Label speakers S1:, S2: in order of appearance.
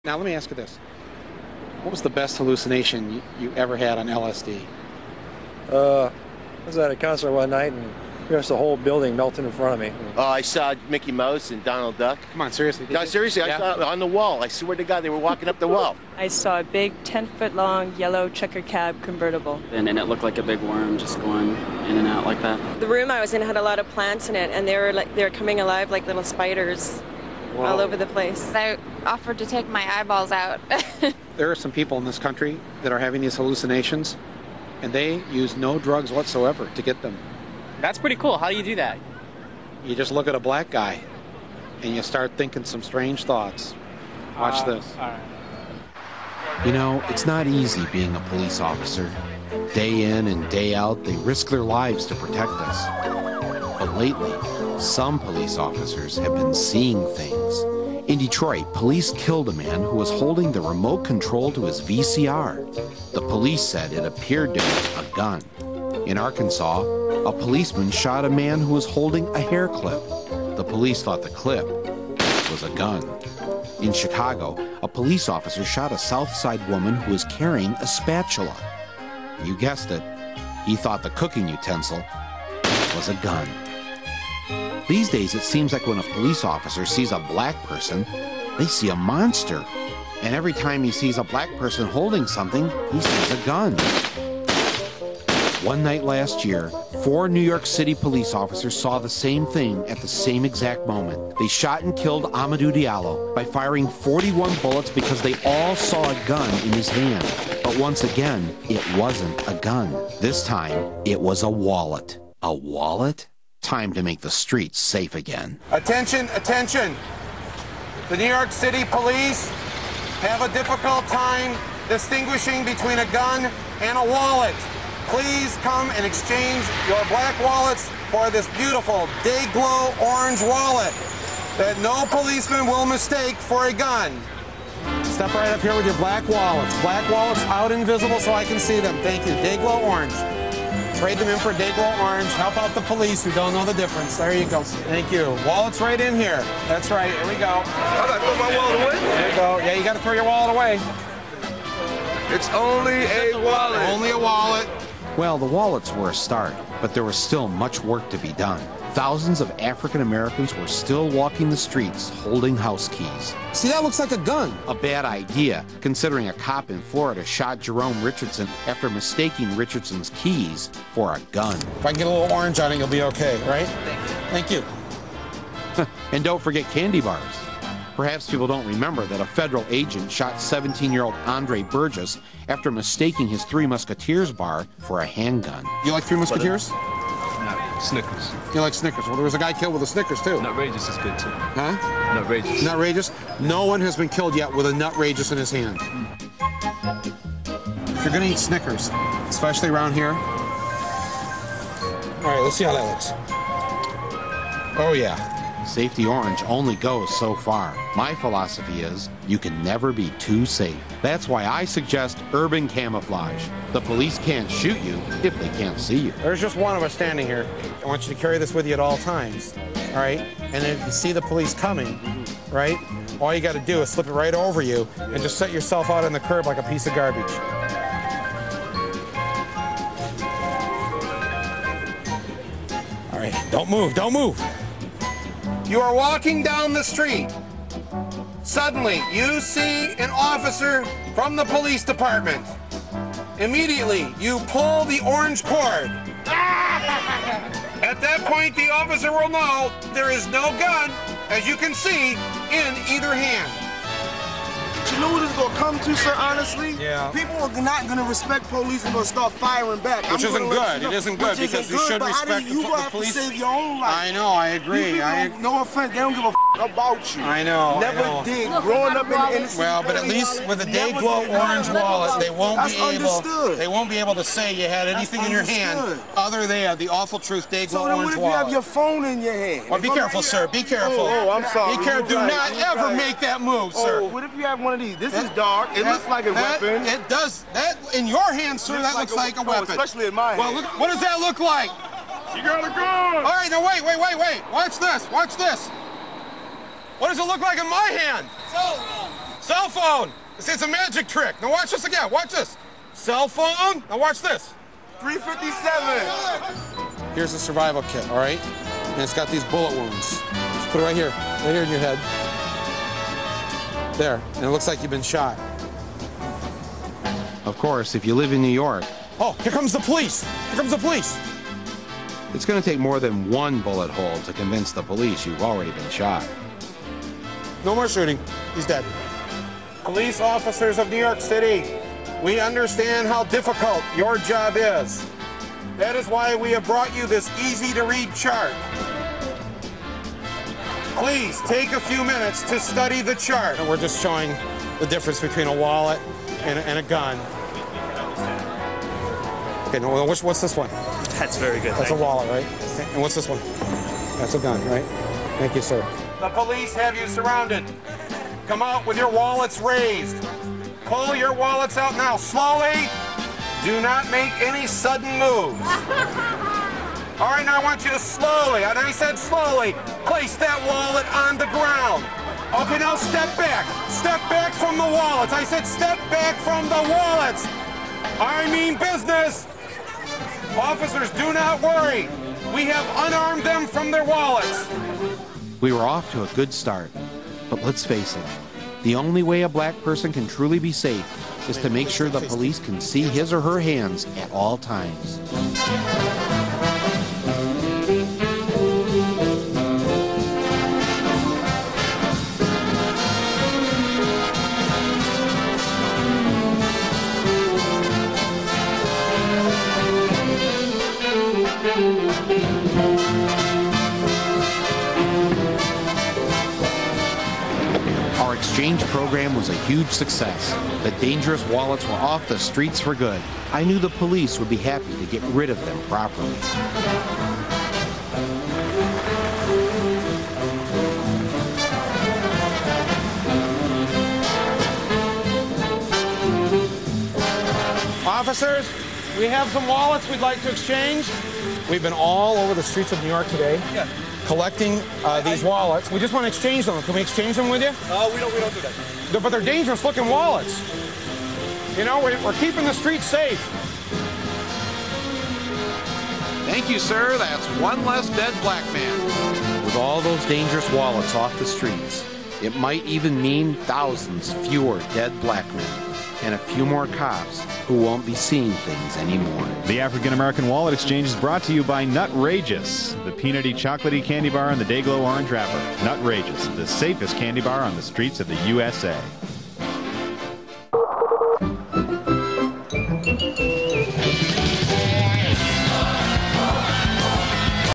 S1: Now, let me ask you this. What was the best hallucination you ever had on LSD?
S2: I was at a concert one night and there's the whole building melting in front of me.
S3: Oh, I saw Mickey Mouse and Donald Duck.
S1: Come on, seriously?
S3: No, seriously, I saw it on the wall. I swear to God, they were walking up the wall.
S4: I saw a big 10-foot-long yellow checker cab convertible.
S5: And it looked like a big worm just going in and out like that.
S6: The room I was in had a lot of plants in it, and they were coming alive like little spiders.
S1: Whoa.
S6: All over the place.
S7: I offered to take my eyeballs out.
S1: There are some people in this country that are having these hallucinations, and they use no drugs whatsoever to get them.
S8: That's pretty cool. How do you do that?
S1: You just look at a black guy, and you start thinking some strange thoughts. Watch this.
S8: All right.
S9: You know, it's not easy being a police officer. Day in and day out, they risk their lives to protect us. But lately, some police officers have been seeing things. In Detroit, police killed a man who was holding the remote control to his VCR. The police said it appeared to be a gun. In Arkansas, a policeman shot a man who was holding a hair clip. The police thought the clip was a gun. In Chicago, a police officer shot a South Side woman who was carrying a spatula. You guessed it, he thought the cooking utensil was a gun. These days, it seems like when a police officer sees a black person, they see a monster. And every time he sees a black person holding something, he sees a gun. One night last year, 4 New York City police officers saw the same thing at the same exact moment. They shot and killed Amadou Diallo by firing 41 bullets because they all saw a gun in his hand. But once again, it wasn't a gun. This time, it was a wallet. A wallet? Time to make the streets safe again.
S10: Attention, attention. The New York City police have a difficult time distinguishing between a gun and a wallet. Please come and exchange your black wallets for this beautiful day-glow orange wallet that no policeman will mistake for a gun. Step right up here with your black wallets. Black wallets out invisible so I can see them. Thank you. Day-glow orange. Trade them in for day-glow orange. Help out the police who don't know the difference. There you go. Thank you. Wallet's right in here. That's right. Here we go.
S11: I gotta throw my wallet away?
S10: There you go. Yeah, you gotta throw your wallet away.
S11: It's only a wallet.
S10: Only a wallet.
S9: Well, the wallets were a start, but there was still much work to be done. Thousands of African Americans were still walking the streets holding house keys.
S10: See, that looks like a gun.
S9: A bad idea, considering a cop in Florida shot Jerome Richardson after mistaking Richardson's keys for a gun.
S10: If I can get a little orange on it, you'll be okay, right? Thank you.
S9: And don't forget candy bars. Perhaps people don't remember that a federal agent shot 17-year-old Andre Burgess after mistaking his Three Musketeers bar for a handgun.
S10: You like Three Musketeers?
S11: No, Snickers.
S10: You like Snickers? Well, there was a guy killed with a Snickers, too.
S11: Nutrageous is good, too.
S10: Huh?
S11: Nutrageous.
S10: Nutrageous? No one has been killed yet with a Nutrageous in his hand. If you're gonna eat Snickers, especially around here. All right, let's see how that looks. Oh, yeah.
S9: Safety orange only goes so far. My philosophy is you can never be too safe. That's why I suggest urban camouflage. The police can't shoot you if they can't see you.
S10: There's just one of us standing here. I want you to carry this with you at all times, all right? And then if you see the police coming, right, all you got to do is slip it right over you and just set yourself out on the curb like a piece of garbage. All right, don't move, don't move. You are walking down the street. Suddenly, you see an officer from the police department. Immediately, you pull the orange cord. At that point, the officer will know there is no gun, as you can see, in either hand.
S12: You know what it's going to come to, sir, honestly?
S10: Yeah.
S12: People are not going to respect police and going to start firing back.
S10: Which isn't good. It isn't good because you should respect the police.
S12: You're going to have to save your own life.
S10: I know, I agree.
S12: No offense, they don't give a about you.
S10: I know.
S12: Never did. Growing up in the inner city.
S10: Well, but at least with a day-glow orange wallet, they won't be able to say you had anything in your hand other than the awful truth day-glow orange wallet.
S12: So then what if you have your phone in your hand?
S10: Well, be careful, sir. Be careful.
S12: Oh, I'm sorry.
S10: Be careful. Do not ever make that move, sir.
S12: Oh, what if you have one of these? This is dark. It looks like a weapon.
S10: It does. That in your hand, sir, that looks like a weapon.
S12: Especially in my hand.
S10: Well, look, what does that look like?
S11: You got a gun!
S10: All right, now wait. Watch this. What does it look like in my hand? Cell phone. It's a magic trick. Now watch this again. Watch this. Cell phone. Now watch this.
S12: 357.
S1: Here's the survival kit, all right? And it's got these bullet wounds. Just put it right here in your head. There, and it looks like you've been shot.
S9: Of course, if you live in New York,
S1: Oh, here comes the police. Here comes the police.
S9: it's going to take more than one bullet hole to convince the police you've already been shot.
S1: No more shooting. He's dead.
S10: Police officers of New York City, we understand how difficult your job is. That is why we have brought you this easy-to-read chart. Please take a few minutes to study the chart.
S1: We're just showing the difference between a wallet and a gun. Okay, no, what's this one?
S13: That's very good.
S1: That's a wallet, right? Okay, and what's this one? That's a gun, right? Thank you, sir.
S10: The police have you surrounded. Come out with your wallets raised. Pull your wallets out now, slowly. Do not make any sudden moves. All right, now I want you to slowly, and I said slowly, place that wallet on the ground. Okay, now step back. Step back from the wallets. I said step back from the wallets. I mean business. Officers, do not worry. We have unarmed them from their wallets.
S9: We were off to a good start, but let's face it, the only way a black person can truly be safe is to make sure the police can see his or her hands at all times. Our exchange program was a huge success. The dangerous wallets were off the streets for good. I knew the police would be happy to get rid of them properly.
S1: Officers, we have some wallets we'd like to exchange. We've been all over the streets of New York today, collecting these wallets. We just want to exchange them. Can we exchange them with you?
S12: We don't do that.
S1: But they're dangerous-looking wallets. You know, we're keeping the streets safe.
S9: Thank you, sir. That's one less dead black man. With all those dangerous wallets off the streets, it might even mean thousands fewer dead black men and a few more cops who won't be seeing things anymore.
S14: The African American Wallet Exchange is brought to you by Nutrageous, the peanutty chocolatey candy bar and the Dayglow orange wrapper. Nutrageous, the safest candy bar on the streets of the USA.